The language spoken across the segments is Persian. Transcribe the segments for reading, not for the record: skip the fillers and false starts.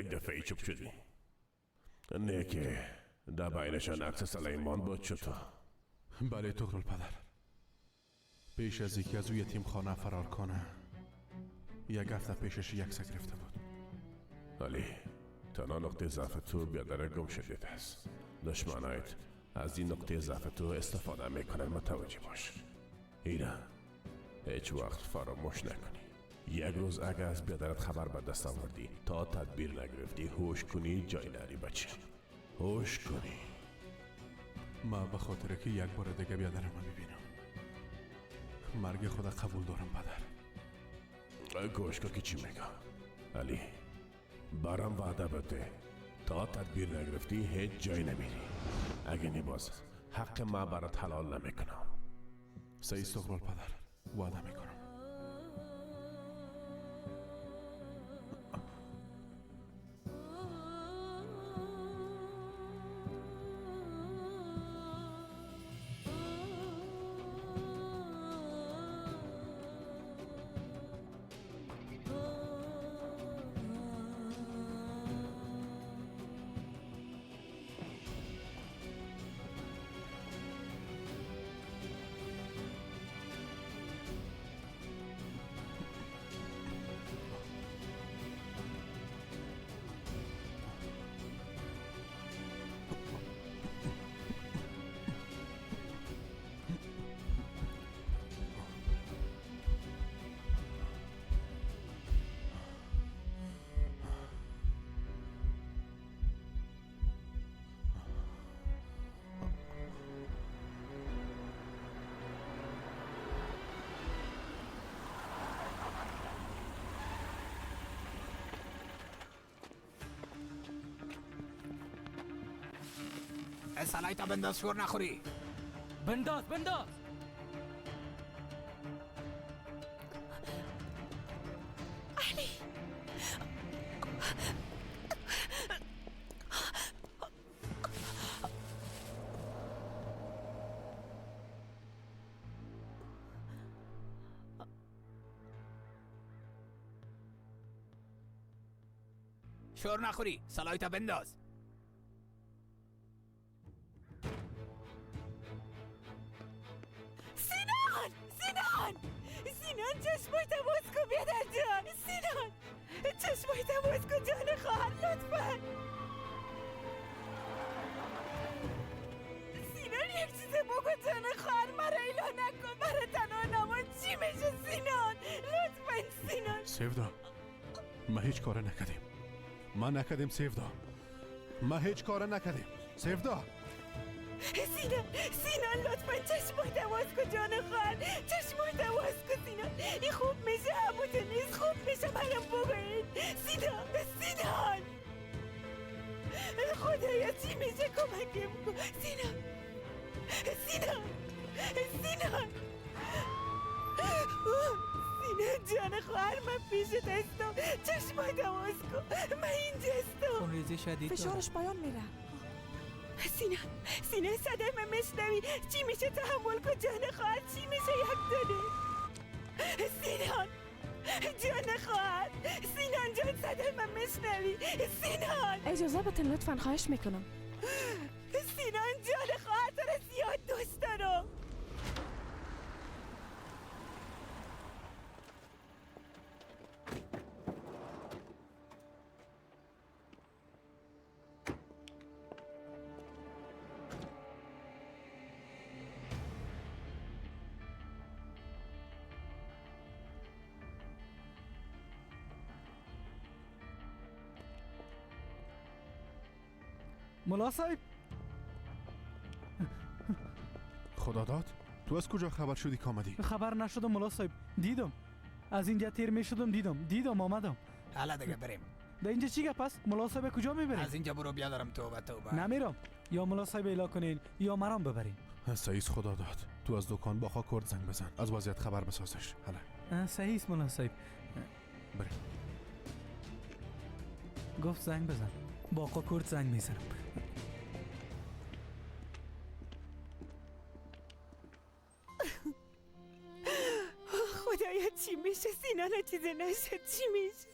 یک دفعه چوب شدی. نه که در بینشان عکس سلیمان بود چطور؟ بله تغرل پدر. پیش از اینکه از او یتیم خانه فرار کنه یک هفته پیشش یک سگ گرفته بود. ولی تنها نقطه ضعف تو بیادر گم شدید است. دشمنایت از این نقطه ضعف تو استفاده میکنن، متوجه باش. اینا هیچ وقت فراموش نکنی. یک روز اگر از بیادرت خبر به دست آوردی تا تدبیر نگرفتی هوش کنی جای نری بچه. هوش کنی. ما به خاطر که یک بار دیگه بیادرم ببینم مرگ خدا قبول دارم پدر. گوش کن که چی میگم. علی برام وعده بده تا تدبیر نگرفتی هیچ جای نمیری. اگه نباز حق ما برات حلال نمیکنم. سعی استقبال پدر، وعده میکنم. سلایتا بنداز شور نخوری. بنداز علی شور نخوری. سلایتا بنداز. سینان چشمایت باز کن بیادر جان. سینان چشمایت باز کن جان خواهر لطفا. سینان یک چیز بگو جان خواهر. مرا ایلا نکن. مرا تنها نمان. چی میشه سینان؟ لطفا سینان. سیفدا ما هیچ کار نکردیم. ما نکردیم سیفدا. ما هیچ کار نکردیم سیفدا. سینان لطفا چشمایت باز کن جان خواهر. چشمایت باز کن سینان. این خوب میشه همونطور نیست. خوب میشه برام بگوید. سینان خدایا چی میشه کمکم کن. سینان جان خواهر من پیشت هستم. چشمایت باز کن. من اینجا هستم. خونریزی شدید فشارش پایان میره. سینه صدای من میشنوی. چی میشه تحمل کن جان خواهر. چی میشه یک دونه. سینان جان خواهر. سینان جان صدای من میشنوی. سینان اجازه بتن لطفا خواهش میکنم. سینان جان خواهر تو را زیاد دوست دارم. ملا صاحب خدا داد تو از کجا خبر شدی که آمدی؟ خبر نشدم ملا صاحب. دیدم از اینجا تیر میشدم. دیدم آمدم. حالا دیگه بریم. در اینجا چی گپ است؟ ملا صاحب کجا میبرین؟ از اینجا برو بیادرم. توبه نمیرم. یا ملا صاحب الا کنین یا مرام ببرین. سعیس خدا داد تو از دکان با خاکورد زنگ بزن. از وضعیت خبر بسازش. حالا صحیح است ملا صاحب. بریم. گفت زنگ بزن. با خاکورد زنگ میزنم. خدایا چی میشه؟ سینان چیز نشد. چی میشه؟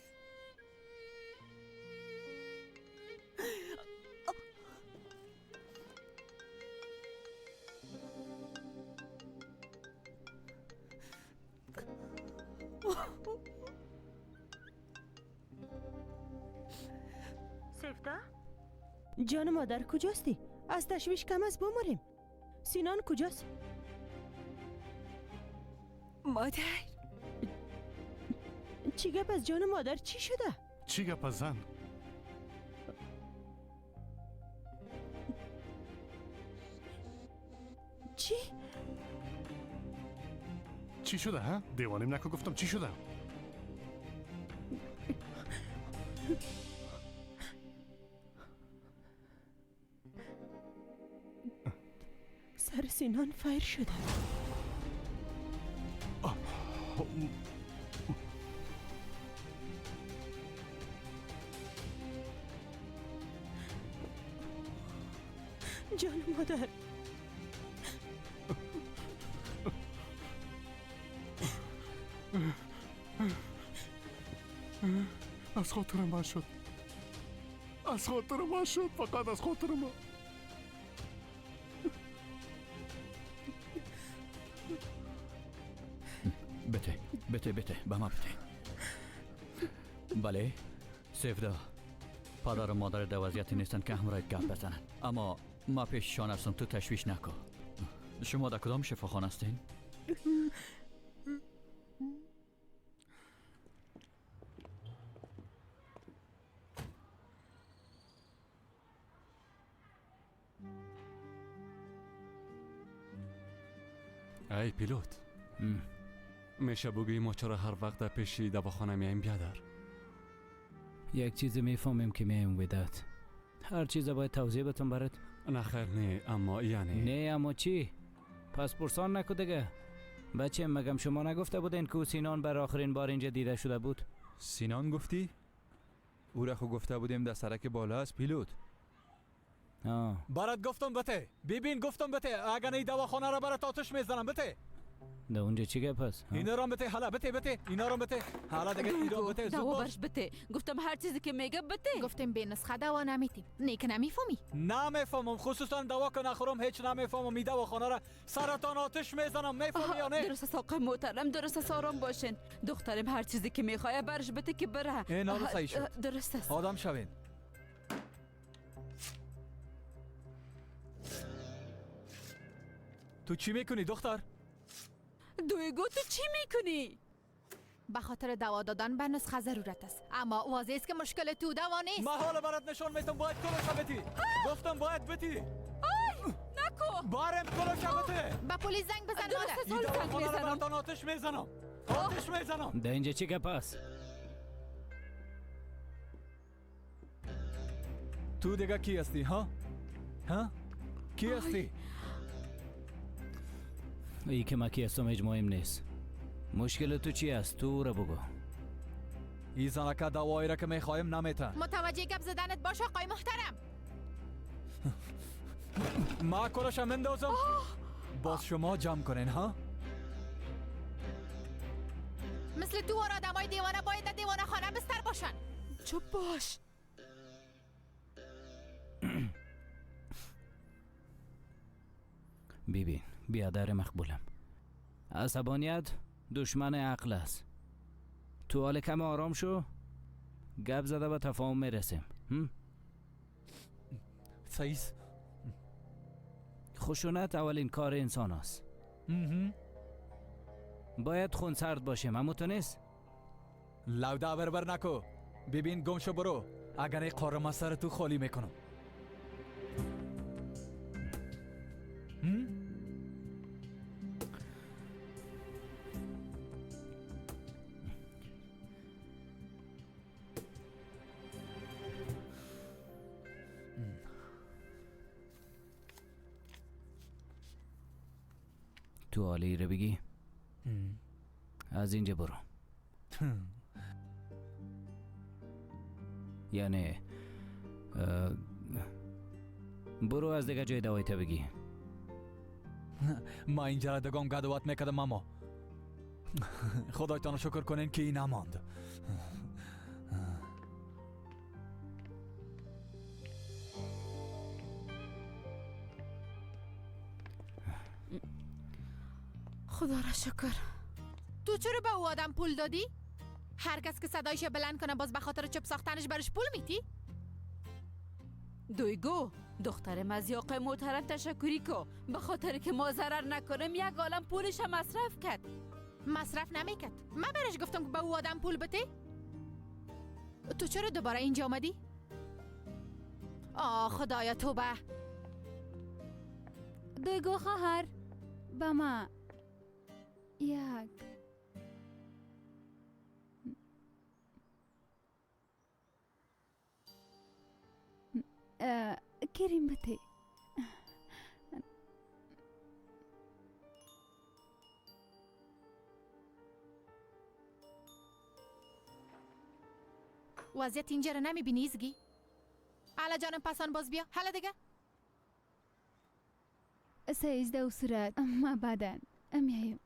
جان مادر کجاستی؟ از تشویش کم از بمریم. سینان کجاست؟ مادر چی گپ از جان مادر چی شده؟ چی گپ از زن؟ چی؟ چی شده ها؟ دیوانیم نکو گفتم چی شده؟ سر سینان فایر شده. جان مادر از خاطر من شد. از خاطر من شد. فقط از خاطر من. بته به ما بته. بله سیفدا پدر و مادر در وضعیتی نیستن که همراهت گپ بزنن، اما ما پیششان هستم، تو تشویش نکن. شما در کدام شفاخانه هستین؟ ای پیلوت، میشه بگویی ما چرا هر وقت در پیشی دواخانه میایم بیادر؟ یک چیزی میفهمیم که میایم وداد. هر چیز باید توضیح بتون برات. نه خیر نه، اما یعنی نه اما چی؟ پس پرسان نکو دیگه. بچه مگم شما نگفته بودین که سینان بر آخرین بار اینجا دیده شده بود؟ سینان گفتی؟ او را خو گفته بودیم در سرک بالا است پیلوت. برات گفتم بته. ببین گفتم بته. اگر این دواخانه را برات آتش میزنم بته. ده اونجا چی گپ است؟ اینا را بته. حالا بته. اینا را بته. حالا دیگه اینا بته. زود دوا باش. برش بته. گفتم هر چیزی که میگه بته. گفتیم به نسخه دوا نمیتیم. نیک نمیفهمی. نمیفهمم، خصوصا دوا که نخورم هیچ نمیفهمم. این دواخانه را سرطان آتش میزنم. میفهمی یا نه؟ درست است آقای محترم، درست است، آرام باشین. دخترم هر چیزی که میخواد برش بته که بره. این حالا صحیح شد. درست است. آدم شوین. تو چی میکنی دختر؟ دویگو تو چی میکنی؟ به خاطر دوا دادن به نسخه ضرورت است، اما واضح است که مشکل تو دوا نیست. ما حالا برات نشون میدم. باید کلوشا بتی. گفتم باید بتی. نکو. بارم کلوشا بته. به پلیس زنگ بزن درست مادر. است، این حال زنگ دواخانه را میزنم. براتان آتش میزنم. آتش میزنم. ده اینجا چی گپ است؟ تو دیگه کی هستی ها؟ کی هستی؟ ای که ما کی هستم هیچ مهم نیست. مشکل تو چی است؟ تو را بگو. این زنکه دوایی را که میخوایم نمیتن. متوجه گپ زدنت باش آقای محترم. ما کلوشا مندازم. باز شما جمع کنین ها؟ مثل تو اور آدمای دیوانه باید در دیوانه خانه بستر باشن. چوب باش. ببین بیادر مقبولم. عصبانیت دشمن عقل است. تو حال کم آرام شو. گپ زده به تفاهم میرسیم. صحیح. خشونت اولین کار انسان است. باید خونسرد باشیم، اما تو نیست؟ لوده بربر نکو. ببین گم شو برو. اگر این قارم سر تو خالی میکنم. تو حالی رو بگی؟ از اینجا برو. یعنی برو از دیگه جای دوایی تا بگی. ما اینجا را دگم گدوات میکدم اما خدایتان شکر کنین که این نماند. خدا را شکر. تو چرا به او آدم پول دادی؟ هر کس که صدایش بلند کنه باز به خاطر چپ ساختنش برش پول میتی؟ دویگو دخترم از یاقه محترم تشکری کو، به خاطر که ما ضرر نکنیم یک عالم پولش هم مصرف کرد. مصرف نمیکرد. من برش گفتم که به او آدم پول بده. تو چرا دوباره اینجا آمدی؟ خدایا توبه. دویگو خواهر به ما یک کریم بده. وضعیت اینجا رو نمیبینی ایزگی؟ حالا جانم پسان باز بیا. حالا دیگه 13 و صورت ما بعدن میایم.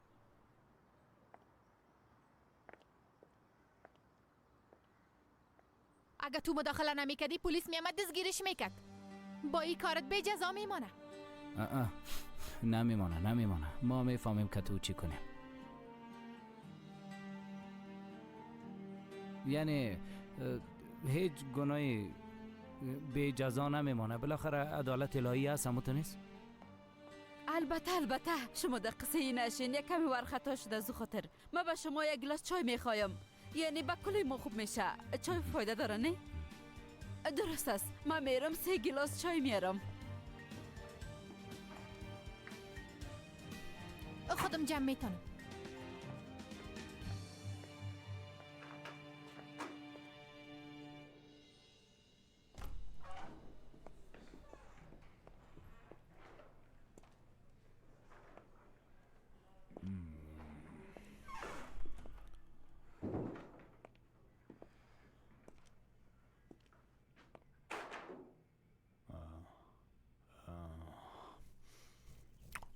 اگه تو مداخله نمیکردی پلیس میامد دستگیرش میکرد. با این کارت به جزا میمانه. نمیمانه. ما میفهمیم که تو چی کنیم. یعنی هیچ گناهی به جزا نمیمانه. بالاخره عدالت الهی هست، همون نیست؟ البته شما در قصه ای نشین. یک کمی ورخطا شده از خاطر من به شما یک گلاس چای میخوایم. یعنی به کلی ما خوب میشه. چای فایده داره نه؟ درست است. من میرم 3 گلاس چای میارم. خودم جمع میتونم.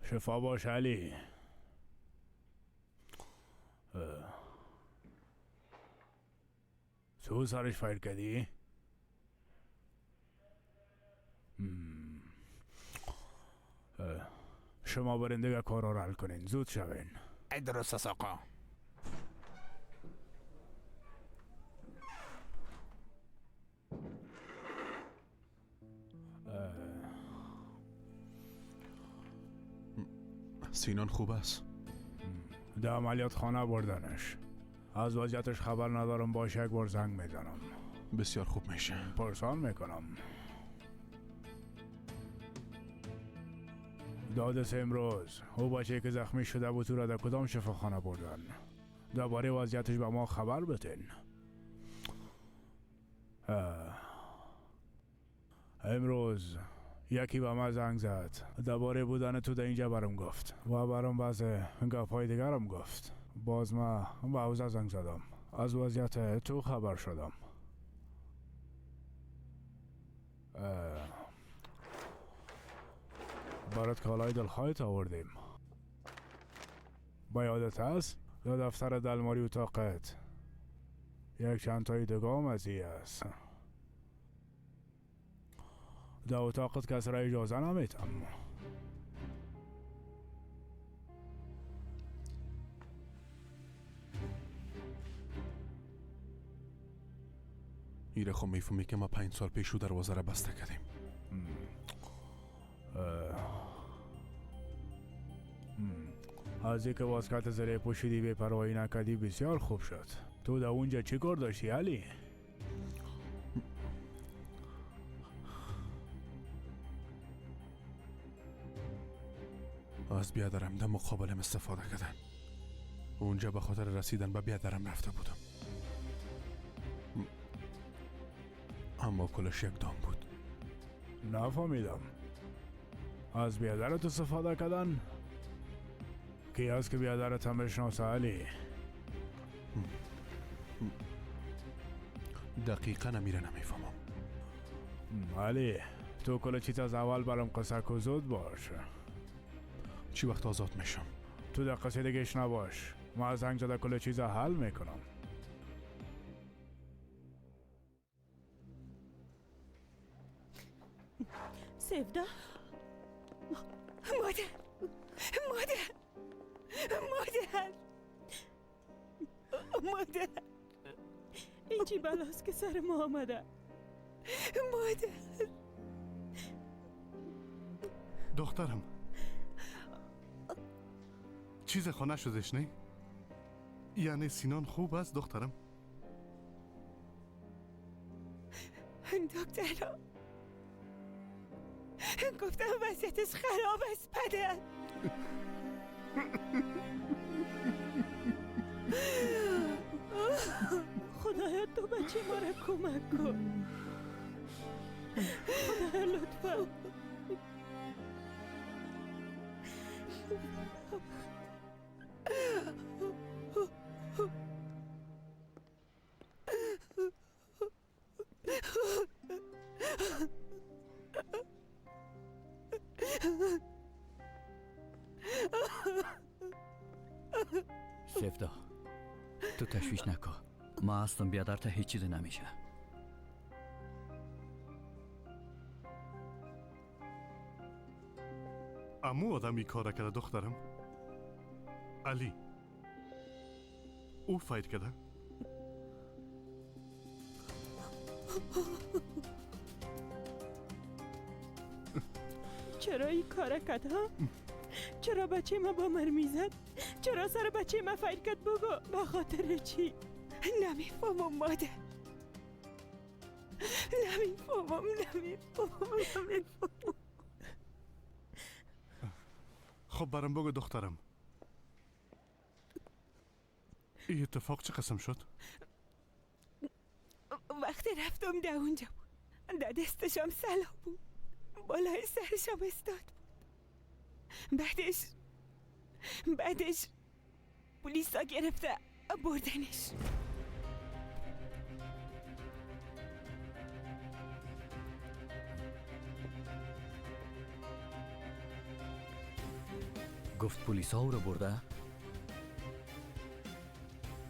شفا باش علی. تو سرش فایر کردی؟ شما برین دیگه کارا رو حل کنین. زود شوین. درست است آقا. سینان خوب است؟ ده عملیات خانه بردنش. از وضعیتش خبر ندارم. باشه یک بار زنگ میزنم. بسیار خوب میشه. پرسان میکنم. دادس امروز او بچه که زخمی شده بود تو را در کدام شفاخانه بردن؟ درباره وضعیتش به ما خبر بتین. امروز یکی به ما زنگ زد. درباره بودن تو در اینجا برام گفت و برام بعض گپ‌های دیگرم گفت. باز ما به اوزه زنگ زدم. از وضعیت تو خبر شدم. برات کالای دلخواهت آوردیم. با یادت هست؟ در دفتر دلماری اتاقت یک چند تایی دگام از ای است. در اتاقت کس را اجازه نمیتم. ایره خب میفهمی که ما 5 سال پیشو دروازه را بسته کردیم. از اینکه واسکت زره پوشیدی به پروایی نکردی بسیار خوب شد. تو در اونجا چی کار داشتی علی؟ از بیادرم در مقابلم استفاده کردن. اونجا به خاطر رسیدن به بیادرم رفته بودم. اما کلش یک دام بود. نفهمیدم. از بیادرت استفاده کردن؟ کی از که بیادرت هم بشناسه علی؟ دقیقا نمیره نمیفهمم. علی تو کل چیز از اول برام قصه کو زود باش. چی وقت آزاد میشم؟ تو در قصه دیگهش نباش. ما از زنگ زده کل چیز حل میکنم. سفدا مادر این چی بلاست که سر ما آمده؟ مادر دخترم چیز خانه شدش نه؟ یعنی سینان خوب است دخترم؟ دکترها گفتم وضعیتش خراب است پدر. خدایا تو بچه ما را کمک کن. خدایا لطفا. سفدا تو تشویش نکن. ما هستم بیادر تا هیچ چیزی نمیشه. امو آدمی کار کرده دخترم. علی او فاید کرده. چرا این کار کرد ها؟ چرا بچه ما با من میزد؟ چرا سر بچه ما فاید کرد بگو؟ به خاطر چی؟ نمیفهمم مادر. نمیفهمم. خب برام بگو دخترم، این اتفاق چه قسم شد؟ وقتی رفتم ده اونجا بود، ده دستشم سلا بود، بالای سرشم استاد بود. بعدش پلیسا گرفته بردنش. گفت پلیس ها او رو برده؟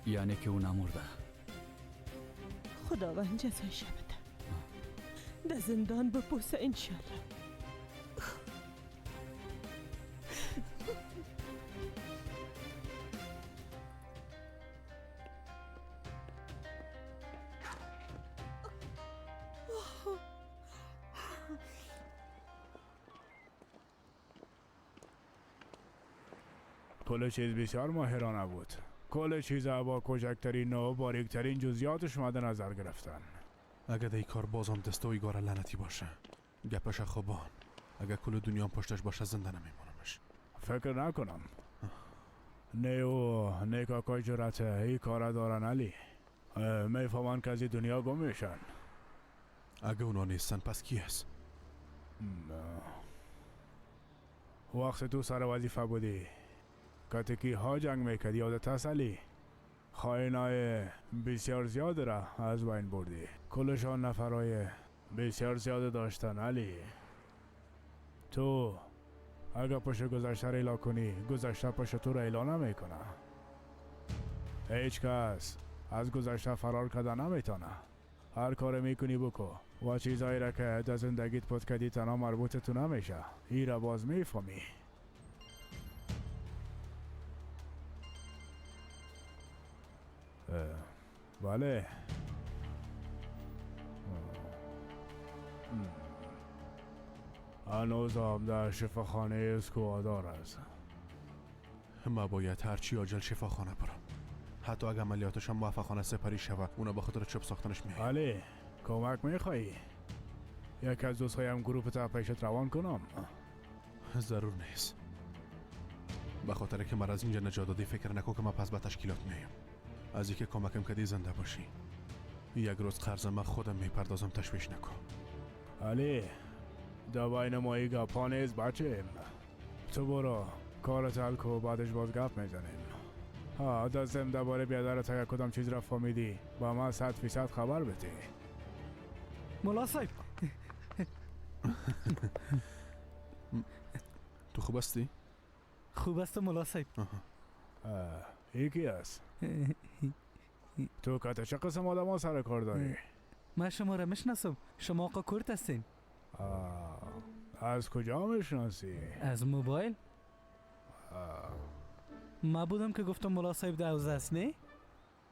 یعنی که او نمرده؟ خداوند جزایش بده. در زندان بپوسه انشالله. کل چیز بسیار ماهرانه بود. کل چیز با کوچکترین و باریکترین جزئیاتش مد نظر گرفتن. اگه دی کار بازم دست و ایگار لعنتی باشه، گپش خوبان. اگه کل دنیا پشتش باشه زنده نمیمونمش. فکر نکنم. نه کاکای جرأت ای کار دارن علی. میفهمن که از این دنیا گم میشن. اگه اونا نیستن پس کی هست؟ وقت تو سر وظیفه بودی کاتکی ها جنگ میکردی یادت هست علی؟ خائنای بسیار زیاد را از بین بردی. کلشان نفرای بسیار زیاد داشتن علی. تو اگر پشت گذشته را ایلا کنی، گذشته پشت تو را ایلا نمیکنه. هیچ کس از گذشته فرار کرده نمیتونه. هر کار میکنی بکو و چیزایی را که در زندگیت پد کردی تنها مربوط تو نمیشه. ای را باز میفهمی. بله. هنوزم در شفاخانه اسکوادار است. ما باید هرچی عاجل شفاخانه برم. حتی اگه عملیاتش هم موفقانه سپری شود، اونا به خاطر چوب ساختنش میاد. بله. کمک میخوایی؟ یکی از دوستایم گروپ تا پیشت روان کنم؟ ضرور نیست. به خاطر که من از اینجا نجات دادی فکر نکن که من پس به تشکیلات میایم. از اینکه کمکم کردی زنده باشی. یک روز قرض من خودم میپردازم، تشویش نکن. علی در بین ما ای گپا نیست بچه. تو برو کارت حل کو، بعدش باز گپ میزنیم. دستم درباره بیادرت اگر کدام چیز را فهمیدی با من 100% خبر بده. ملا صاحب تو خوب هستی؟ خوب است ملا صاحب. یکی است. تو که چه قسم آدم ها سر کار داری؟ من شما را میشناسم. شما آقا کورت هستین. از کجا میشناسی؟ از موبایل. ما بودم که گفتم ملا صاحب دوزه است نه؟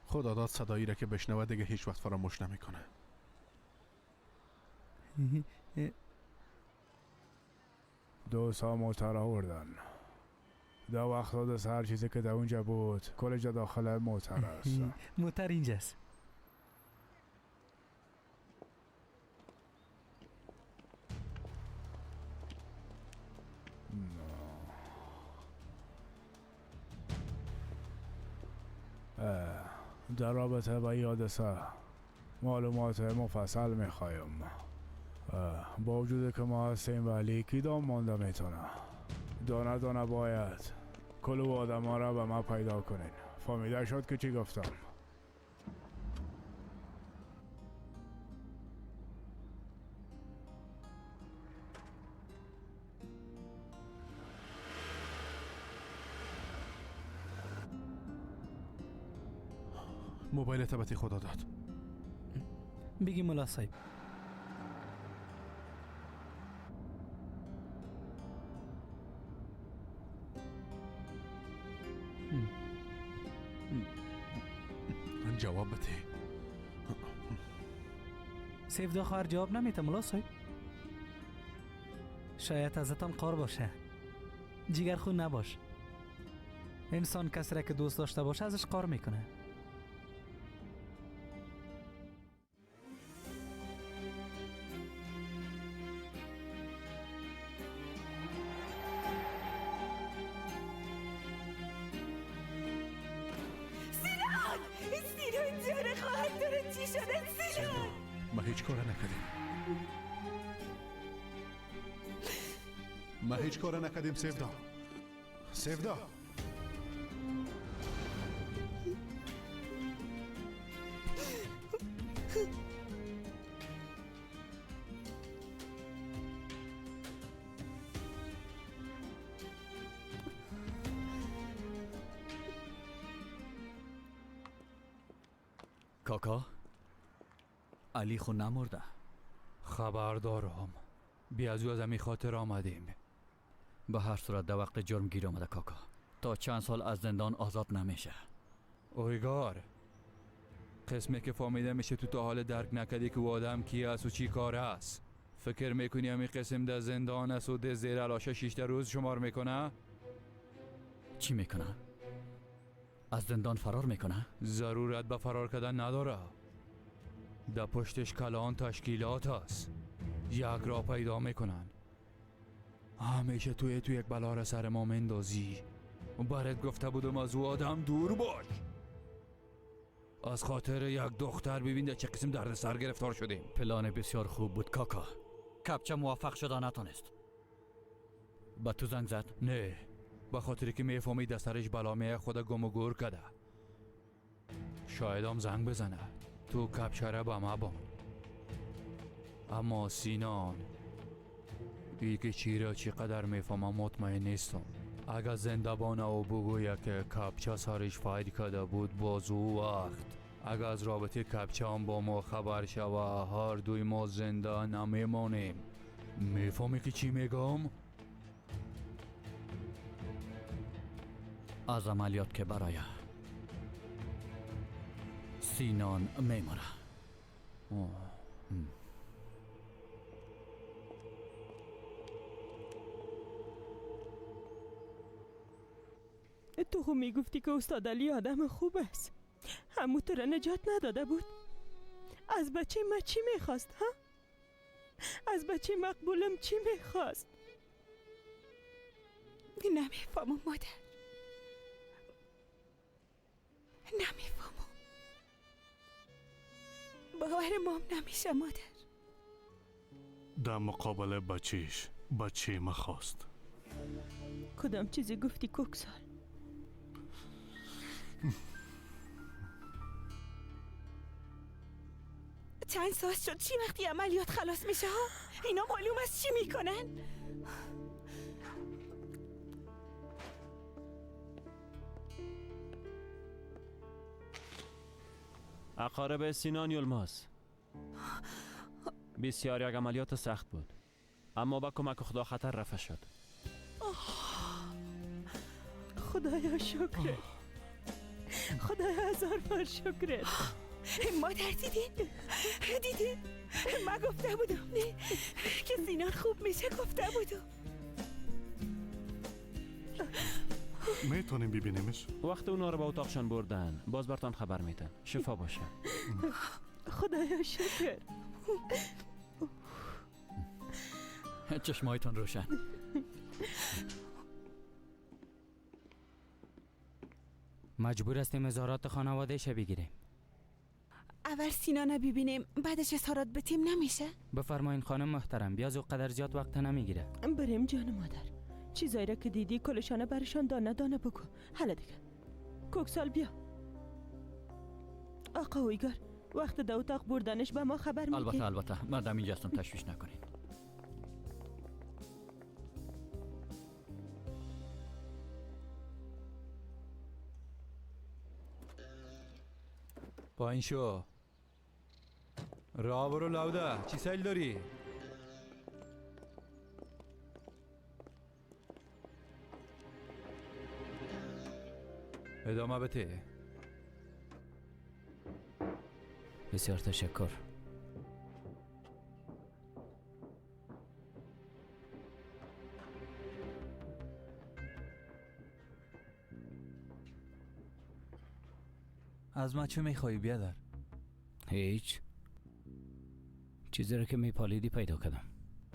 خدا داد صدایی را که بشنوه دیگه هیچ وقت فراموش نمیکنه. 2 سا موتر آوردن. دا وقت دست هر چیزی که در اونجا بود کل جا داخل موتر است. موتر اینجاست. در رابطه با این حادثه معلومات مفصل میخوایم. با وجود که ما هستیم ولی کی دام مانده میتونه. دانه دانه باید کل آدم ها را به ما پیدا کنین. فهمیده شد که چی گفتم؟ موبایل تبتی خدا داد. بگی ملا صاحب. جواب بده. سیفدا خواهر جواب نمیده ملا صاحب. شاید ازتان قار باشه. جیگر خون نباش. انسان کسی را که دوست داشته باشه ازش قار میکنه. ما هیچ کار نکردیم سیفدا. سیفدا کاکا علی خو نمرده. خبردارم. بیازو از امی خاطر آمدیم. به هر صورت در وقت جرم گیر آمده کاکا. تا چند سال از زندان آزاد نمیشه. اویگار قسمی که فهمیده میشه تو تا حال درک نکردی که او آدم کی است و چی کار است. فکر میکنی همی قسم در زندان است و ده زیر علاشه 6 روز شمار میکنه؟ چی میکنه؟ از زندان فرار میکنه؟ ضرورت به فرار کردن نداره. در پشتش کلان تشکیلات است. یک را پیدا میکنن. همیشه تو یک بلا را سر ما مندازی. برات گفته بودم از او آدم دور باش. از خاطر یک دختر ببین در چه قسم درد سر گرفتار شدیم. پلان بسیار خوب بود کاکا. کپچه موفق شده نتونست. با تو زنگ زد؟ نه، به خاطری که میفهمید در سرش بلا می خود گم و گور کده. شاید هم زنگ بزنه تو کپچه را به ما بان. اما سینان ای که چی را چقدر میفهمم مطمئن نیستم. اگر زنده بانه و بگویه که کپچه سرش فاید کده بود باز او وقت اگر از رابطه کپچه هم با ما خبر شوه هر دوی ما زنده نمیمانیم. میفهمی که چی میگم؟ از عملیات که برای سینان میمونه. تو خو میگفتی که استاد علی آدم خوب است. همو تو را نجات نداده بود. از بچه ما چی میخواست ها؟ از بچه مقبولم چی میخواست؟ نمیفهمم مادر. نمیفهمم. باورم نمیشه مادر. در مقابل بچهش بچه ما خواست. کدام چیزی گفتی کوکسال؟ چند ساعت شد چی وقتی عملیات خلاص میشه ها؟ اینا معلوم است چی میکنن؟ اقارب سینان یلماس. بسیار یک عملیات سخت بود اما با کمک خدا خطر رفع شد. خدایا شکرت. خدایا هزار بار شکرت. مادر دیدین؟ من گفته بودم نه که سینان خوب میشه. گفته بودم. میتونیم ببینیمش؟ وقت اونا رو به اتاقشان بردن باز برتان خبر میتن. شفا باشه. خدایا شکر. چشمایتون روشن. مجبور هستیم اظهارات خانوادهش بگیریم. اول سینان ببینیم بعدش اظهارات بتیم نمیشه؟ بفرمایین خانم محترم، بیاز قدر زیاد وقت نمیگیره. بریم جان مادر. چیزایی را که دیدی کلشانه برشان دانه دانه بگو. حالا دیگه کوکسال بیا. آقا اویگار وقت در اتاق بردنش به ما خبر میدی؟ البته مردم اینجا هستم، تشویش نکنین. پایین شو. راه برو لوده. چی سیل داری؟ ادامه بده. بسیار تشکر. از من چه میخوایی بیادر؟ هیچ. چیزی رو که میپالیدی پیدا کردم.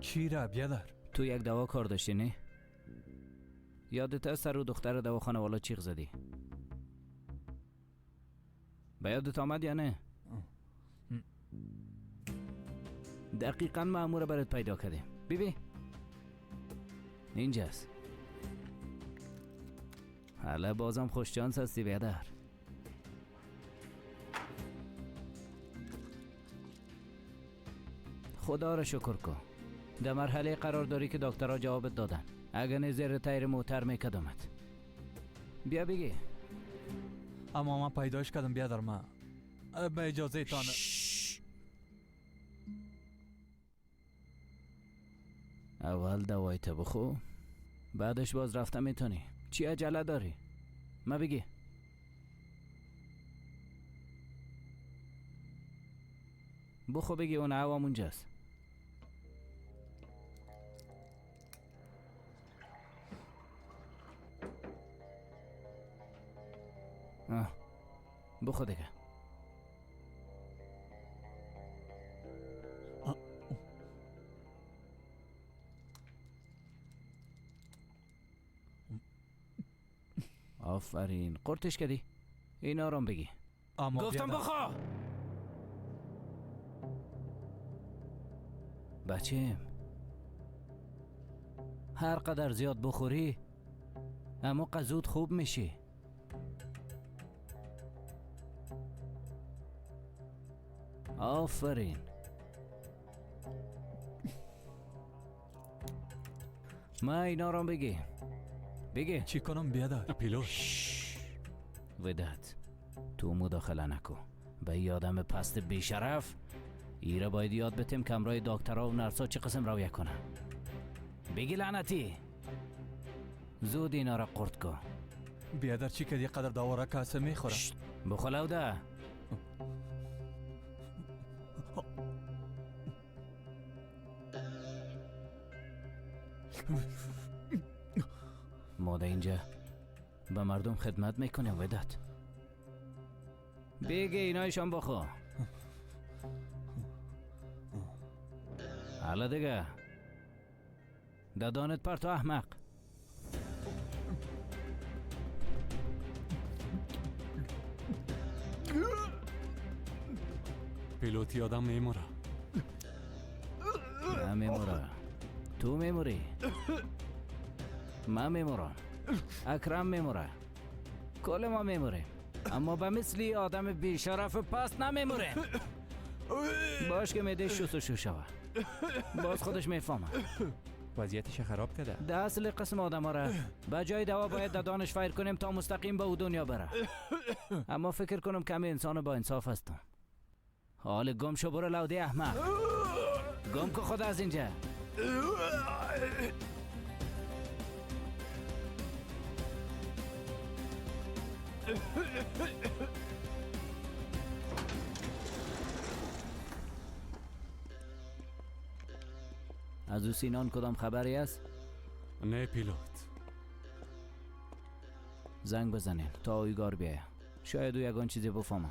چی را بیادر؟ تو یک دوا کار داشتی نه؟ یادت است سر و دختر دواخانه والا چیغ زدی؟ به یادت آمد یا نه؟ دقیقاً مأمور برات پیدا کردیم. ببین اینجاست. حالا بازم خوش شانس هستی بیادر. خدا را شکر کن. در مرحله قرار داری که دکترها جوابت دادن. اگر نه زیر تایر موتر میکدمت. بیا بگی. اما من پیداش کردم بیادر. من به اجازه تان. اول دوایت بخو، بعدش باز رفته میتونی. چی عجله داری؟ ما بگی. بخو بگی اون عوام اونجاست. بخو دیگه. آفرین. قرتش کردی؟ این آرام بگی. گفتم بخوا. بچیم هر قدر زیاد بخوری اما قزود خوب میشی. آفرین. ما این آرام بگی. بگی چی کنم بیادر؟ پیلوت. ودت تو مداخله نکو. به یادم پست بیشرف ایره باید یاد بتیم که امرای دکترها و نرسا چه قسم رویه کنه. بگی لعنتی. زود اینا را قرد کن. بیادر چی که قدر دواره کاسه میخوره. بخلو ده. ما ده اینجا به مردم خدمت میکنیم ودت. بگی اینایشان بخو. حالا دیگه دادانت پر تو احمق. پیلوتی آدم میموره. نه میموره. تو میموری. من میمورم. اکرم میموره. کل ما میموریم. اما به مثلی آدم بیشرف پس نمیموریم. باش که میده شوسو شوه. باز خودش میفهمه. وضعیتش خراب کرده. ده اصل قسم آدم ها را به جای دوا باید دادانش فیر کنیم تا مستقیم به او دنیا بره. اما فکر کنم کمی انسان با انصاف هستم. حال گم شو برو لوده احمق. گم که خود از اینجا. از او سینان کدام خبری است؟ نه پیلوت. زنگ بزنین تا اویگار بیایه. شاید او یگان چیزی بفهمه.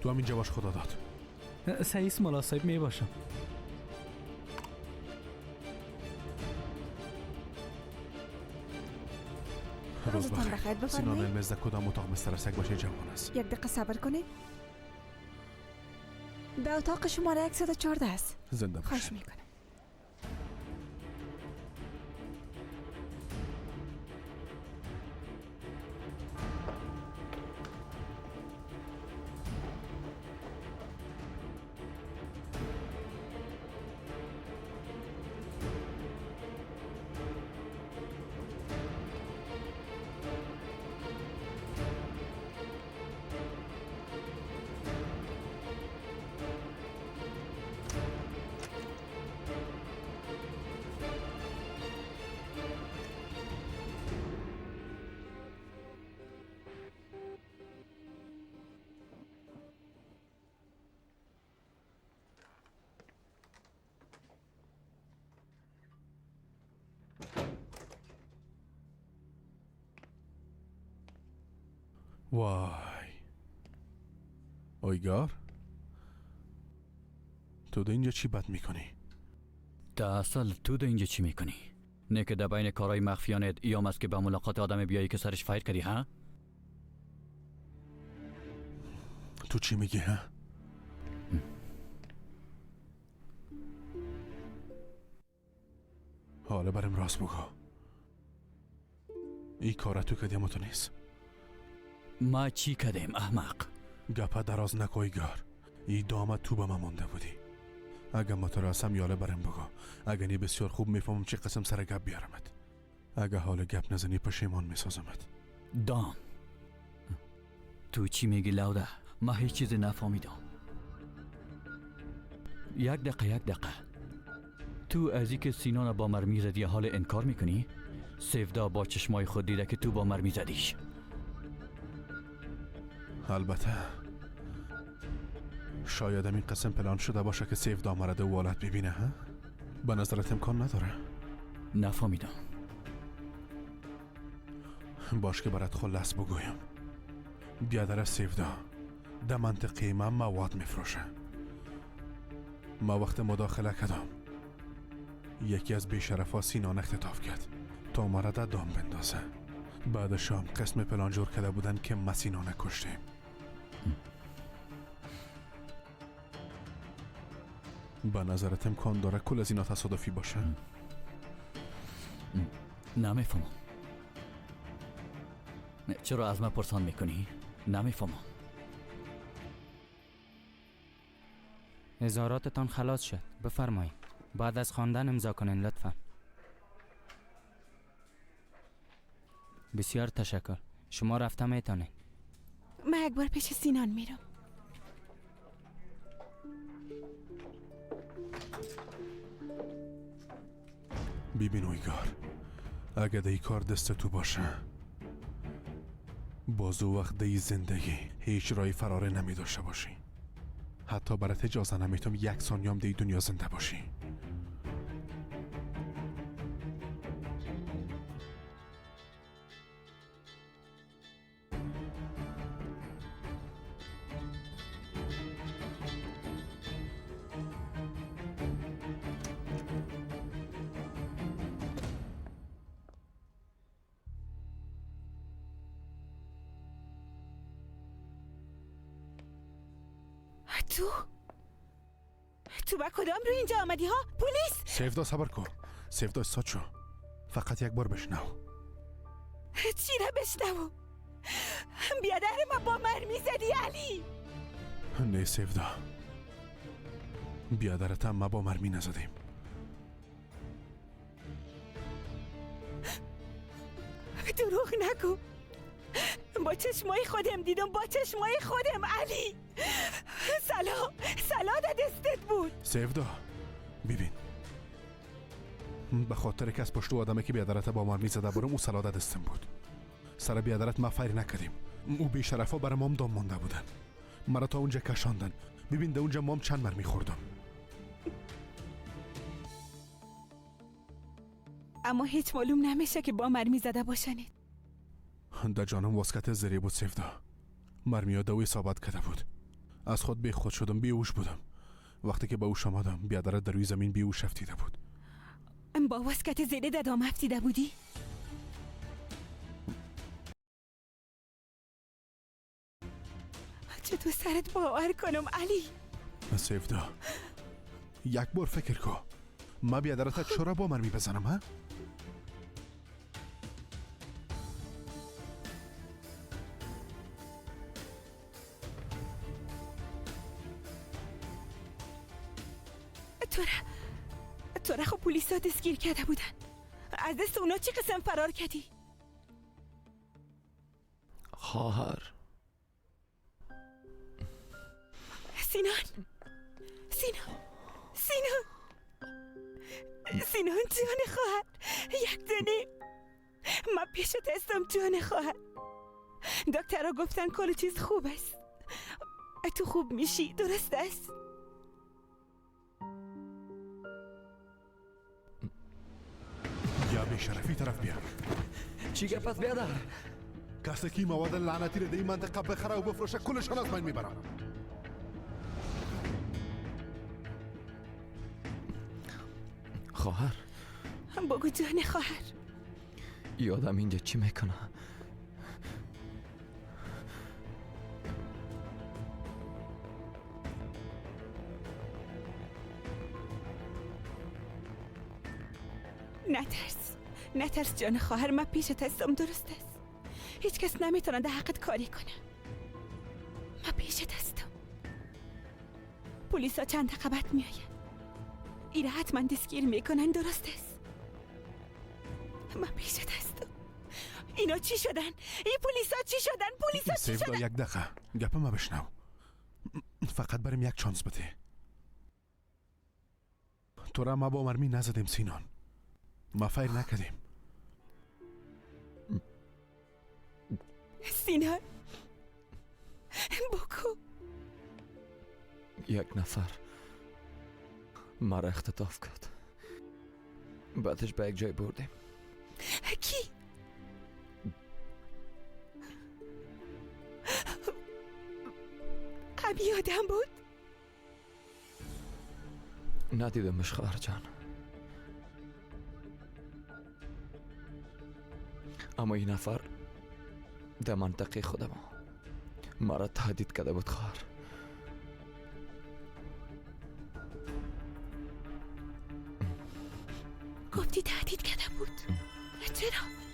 تو هم اینجا باش خدا داد. سعیس ملا صاحب می باشم. روز روزتان بخیر. بخیر. سینان بفرمایید. علمز در کدام اتاق مسترسک باشه جوان است. یک دقیقه صبر کنید. در اتاق شماره 114 است. زنده باشه. خواهش میکنم. وای اویگار تو ده اینجا چی بد میکنی؟ در اصل تو ده اینجا چی میکنی؟ نه که در بین کارهای مخفیانت ایام است که به ملاقات آدم بیایی که سرش فایر کردی ها؟ تو چی میگی ها؟ حالا برم راست بگو. این کارا تو کدیم تو نیست. ما چی کردیم احمق؟ گپا دراز نکو ایگار. ای دامت تو به من مونده بودی. اگه ما تو راستم یاله برم بگو. اگه نی بسیار خوب میفهمم چی قسم سر گپ بیارمت. اگه حال گپ نزنی پشیمان میسازمت. دام تو چی میگی لوده؟ ما هیچ چیز نفهمیدم. یک دقیقه تو از اینکه سینان با مرمی زدی حال انکار میکنی؟ سیفدا با چشمای خود دیده که تو با مرمی زدیش. البته شاید این قسم پلان شده باشه که سیفدا مرده و والت ببینه ها؟ به نظرت امکان نداره؟ نفهمیدم. باش که برات خلاص بگویم. بیادر سیفدا در منطقه من مواد میفروشه. ما وقت مداخله کردم یکی از بیشرفا سینان اختطاف کرد تا مرا در دام بندازه. بعد شام قسم پلان جور کرده بودن که ما سینانه کشتیم. به نظرت امکان داره کل از اینا تصادفی باشه؟ نمیفهمم. چرا از من پرسان میکنی؟ نمیفهمم. اظهاراتتان خلاص شد. بفرمایید. بعد از خواندن امضا کنین لطفا. بسیار تشکر. شما رفته میتونید. من یک بار پیش سینان میرم. ببین اویگار، اگه دی کار دست تو باشه بازو وقت دی زندگی هیچ رای فراره نمی داشته باشی. حتی برات اجازه نمیتم یک ثانیه دی دنیا زنده باشی. تو با کدام رو اینجا آمدی ها؟ پلیس! سیفدا صبر کن. سیفدا استاد شو. فقط یک بار بشنو. چی را بشنو؟ بیادر ما با مرمی زدی علی. نه سیفدا، بیادرت هم ما با مرمی نزدیم. دروغ نگو. با چشمای خودم دیدم، با چشمای خودم علی. سلا در دستت بود. سیفدا ببین، به خاطر که از پشت آدمه که بیادرت با مرمی زده برم او سلا در دستم بود. سر بیادرت ما فیر نکردیم. او بیشرفا برای مام دام مونده بودن. مرا تا اونجا کشاندن. ببین ده اونجا مام چند مرمی خوردم. اما هیچ معلوم نمیشه که با مرمی زده باشنید. در جانم واسکت زری بود سیفدا. مرمی ها دوی ثابت کرده بود. از خود بی خود شدم، بیهوش بودم. وقتی که به اوش آمدم بیادرت در روی زمین بیهوش افتیده بود. با واسکت زری در دام افتیده بودی؟ چطور سرت باور کنم علی؟ سیفدا یک بار فکر کن، ما بیادرت چرا با مرمی بزنم ها؟ تو را خب پولیس ها دستگیر کرده بودن. از دست اونا چی قسم فرار کردی؟ خواهر سینان جان خواهر، یک دنی من پیشت هستم جان خواهر. دکترها گفتن کل چیز خوب است. تو خوب میشی، درست است؟ یا بیشرفی طرف بیا. چی گپ است بیادر؟ کسی که مواد لعنتی رو در این منطقه بخره و بفروشه کلشان از من میبرم. خواهر بگو جان خواهر. یادم اینجا چی میکنه؟ نترس جان خواهر، من پیشت هستم، درست است؟ هیچ کس نمیتونه در حقت کاری کنه. من پیشت هستم. پلیسا چند دقیقه میاین. ایره حتما دستگیر میکنن، درست است؟ من پیشت هستم. اینا چی شدن؟ این پلیسا چی شدن؟ سیفدا یک دقیقه گپ ما بشنو. فقط بریم یک چانس بده. تو را ما با مرمی نزدیم سینان. ما فیر نکردیم. سینان بکو. یک نفر مرا اختطاف کرد. بعدش به یک جای بردیم. کی؟ همی آدم بود؟ ندیدمش خواهر جان، اما این نفر در منطقه خودم مرا تهدید کرده بود خواهر. گفتی تهدید کرده بود؟ چرا؟